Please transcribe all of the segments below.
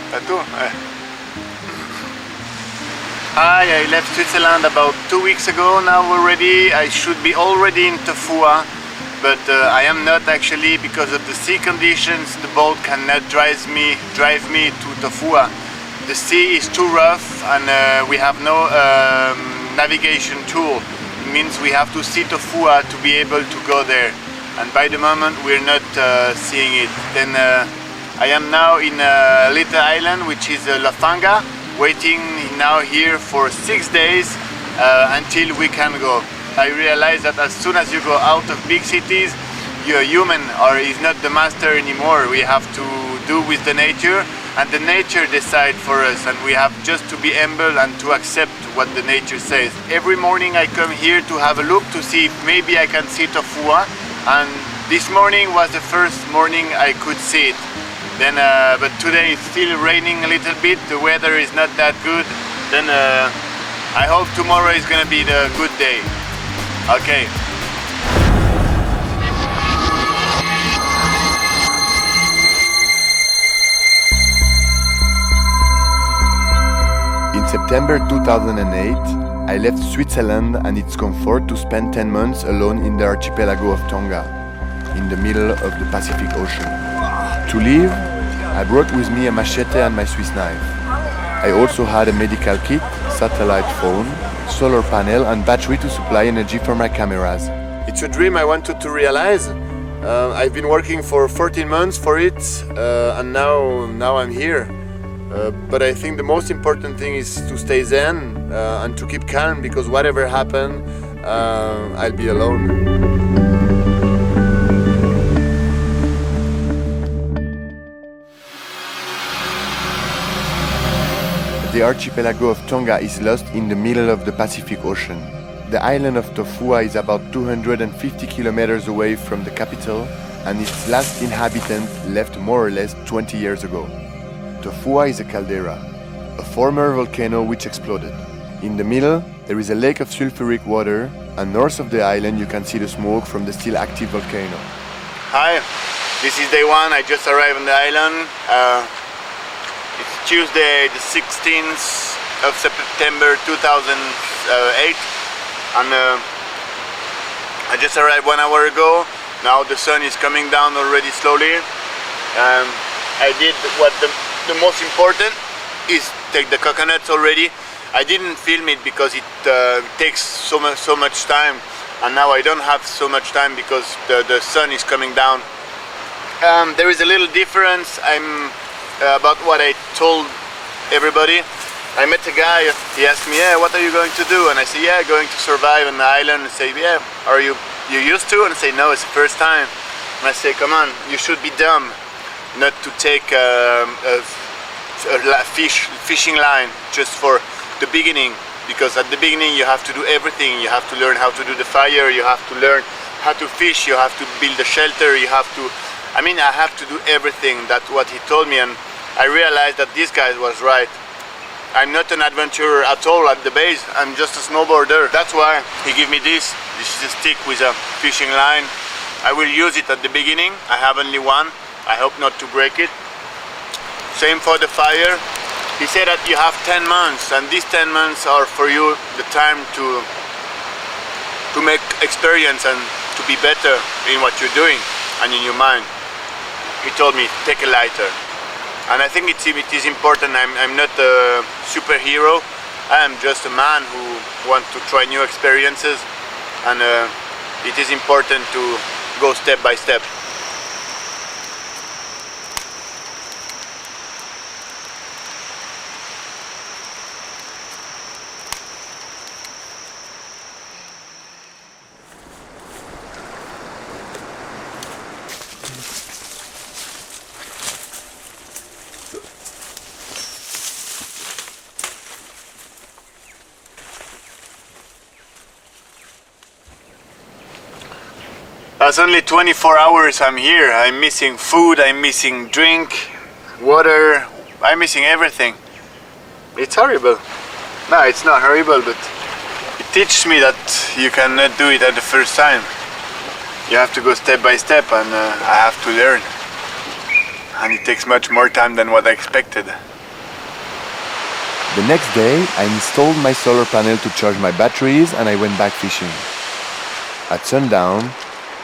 Tattoo? Hi, I left Switzerland about 2 weeks ago now already. I should be already in Tofua, but I am not actually because of the sea conditions. The boat cannot drive me to Tofua. The sea is too rough and we have no navigation tool. It means we have to see Tofua to be able to go there. And by the moment we're not seeing it. Then I am now in a little island which is Lafanga, waiting now here for 6 days until we can go. I realize that as soon as you go out of big cities, you're human or is not the master anymore. We have to do with the nature, and the nature decides for us, and we have just to be humble and to accept what the nature says. Every morning I come here to have a look to see if maybe I can see Tofua, and this morning was the first morning I could see it. Then, but today it's still raining a little bit, the weather is not that good. Then I hope tomorrow is gonna be the good day. Okay. In September 2008, I left Switzerland and its comfort to spend 10 months alone in the archipelago of Tonga, in the middle of the Pacific Ocean. To leave, I brought with me a machete and my Swiss knife. I also had a medical kit, satellite phone, solar panel and battery to supply energy for my cameras. It's a dream I wanted to realize. I've been working for 14 months for it and now I'm here. But I think the most important thing is to stay zen and to keep calm, because whatever happens, I'll be alone. The archipelago of Tonga is lost in the middle of the Pacific Ocean. The island of Tofua is about 250 kilometers away from the capital, and its last inhabitant left more or less 20 years ago. Tofua is a caldera, a former volcano which exploded. In the middle, there is a lake of sulfuric water, and north of the island you can see the smoke from the still active volcano. Hi, this is day one. I just arrived on the island. It's Tuesday the 16th of September 2008 and I just arrived 1 hour ago. Now the sun is coming down already slowly. I did what the most important is take the coconuts already. I didn't film it because it takes so much time, and now I don't have so much time because the sun is coming down. There is a little difference. About what I told everybody. I met a guy, he asked me, yeah, what are you going to do? And I say, yeah, going to survive on the island. And say, yeah, are you used to? And I say, no, it's the first time. And I say, come on, you should be dumb not to take a fishing line just for the beginning, because at the beginning you have to do everything. You have to learn how to do the fire, you have to learn how to fish, you have to build a shelter, you have to, I have to do everything. That's what he told me, and I realized that this guy was right. I'm not an adventurer at all at the base, I'm just a snowboarder. That's why he gave me this. This is a stick with a fishing line. I will use it at the beginning. I have only one. I hope not to break it. Same for the fire. He said that you have 10 months, and these 10 months are for you the time to make experience and to be better in what you're doing and in your mind. He told me, take a lighter. And I think it is important. I'm not a superhero. I am just a man who wants to try new experiences, and it is important to go step by step. That's only 24 hours I'm here. I'm missing food, I'm missing drink, water, I'm missing everything. It's horrible. No, it's not horrible, but it teaches me that you cannot do it at the first time. You have to go step by step, and I have to learn. And it takes much more time than what I expected. The next day, I installed my solar panel to charge my batteries and I went back fishing. At sundown,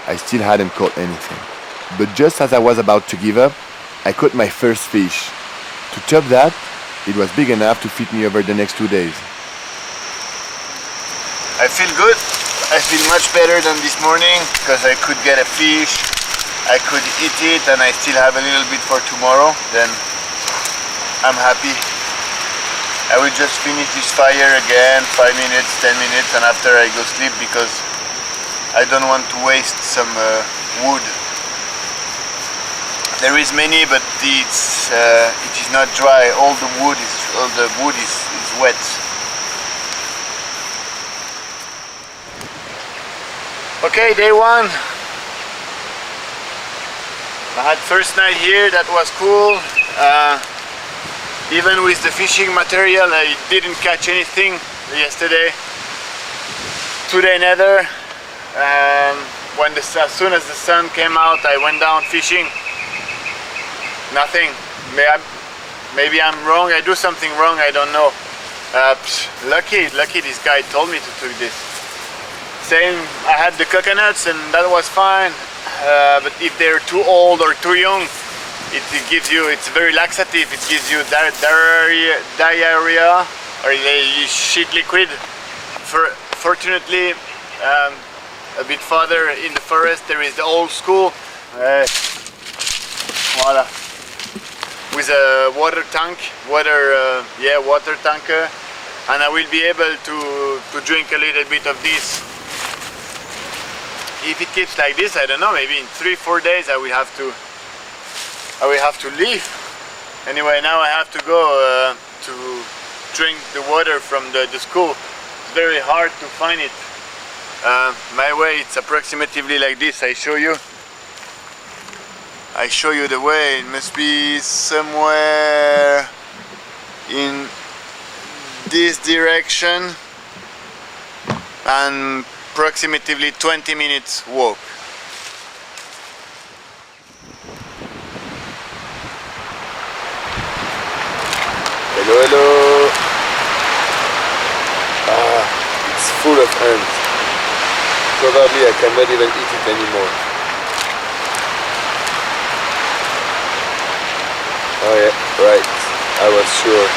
I still hadn't caught anything. But just as I was about to give up, I caught my first fish. To top that, it was big enough to feed me over the next 2 days. I feel good. I feel much better than this morning because I could get a fish, I could eat it, and I still have a little bit for tomorrow. Then I'm happy. I will just finish this fire again, 5 minutes, 10 minutes, and after I go sleep because I don't want to waste some wood. There is many, but it is not dry. All the wood is wet. Okay, day one. I had first night here. That was cool. Even with the fishing material, I didn't catch anything yesterday. Today neither. As soon as the sun came out, I went down fishing. Nothing. Maybe I'm wrong. I do something wrong. I don't know. Lucky this guy told me to do this. Same. I had the coconuts and that was fine. But if they're too old or too young, it gives you. It's very laxative. It gives you diarrhea or shit liquid. Fortunately, a bit further in the forest there is the old school. Voila. With a water tanker, and I will be able to drink a little bit of this. If it keeps like this, I don't know, maybe in 3-4 days I will have to leave. Anyway, now I have to go to drink the water from the school. It's very hard to find it. My way, it's approximately like this. I show you the way. It must be somewhere in this direction and approximately 20 minutes walk. Hello, hello. It's full of ants. Probably I cannot even eat it anymore. Oh yeah, right. I was sure.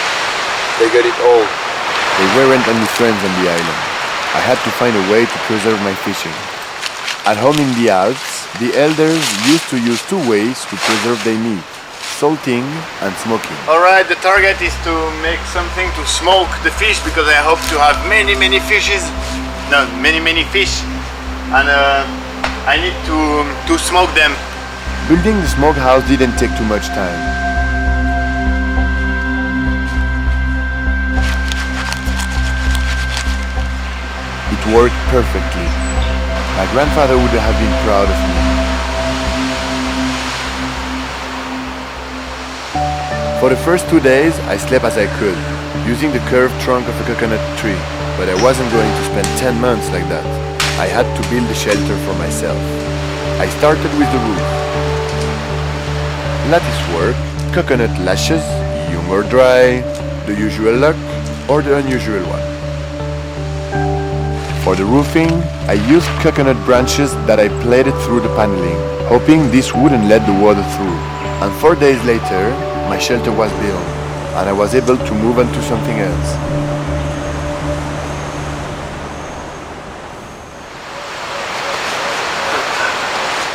They got it all. They weren't only friends on the island. I had to find a way to preserve my fishing. At home in the Alps, the elders used to use 2 ways to preserve their meat: salting and smoking. Alright, the target is to make something to smoke the fish because I hope to have many fishes. No, many fish. And I need to smoke them. Building the smokehouse didn't take too much time. It worked perfectly. My grandfather would have been proud of me. For the first 2 days, I slept as I could, using the curved trunk of a coconut tree. But I wasn't going to spend 10 months like that. I had to build a shelter for myself. I started with the roof. Lattice work, coconut lashes, young or dry, the usual luck or the unusual one. For the roofing, I used coconut branches that I plaited through the paneling, hoping this wouldn't let the water through. And 4 days later, my shelter was built, and I was able to move on to something else.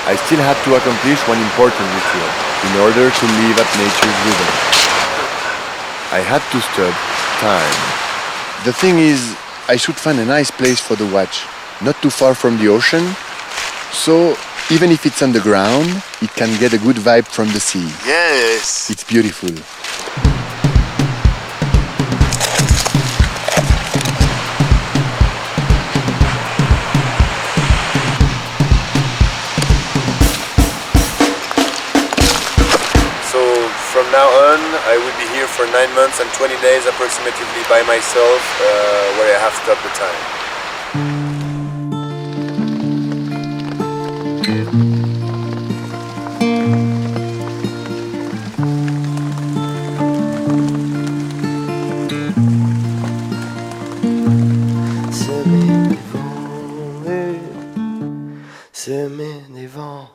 I still had to accomplish one important ritual in order to live at nature's rhythm. I had to stop time. The thing is, I should find a nice place for the watch, not too far from the ocean, so even if it's underground, it can get a good vibe from the sea. Yes! It's beautiful. From now on, I will be here for 9 months and 20 days approximately by myself, where I have stopped the time. semer des vents.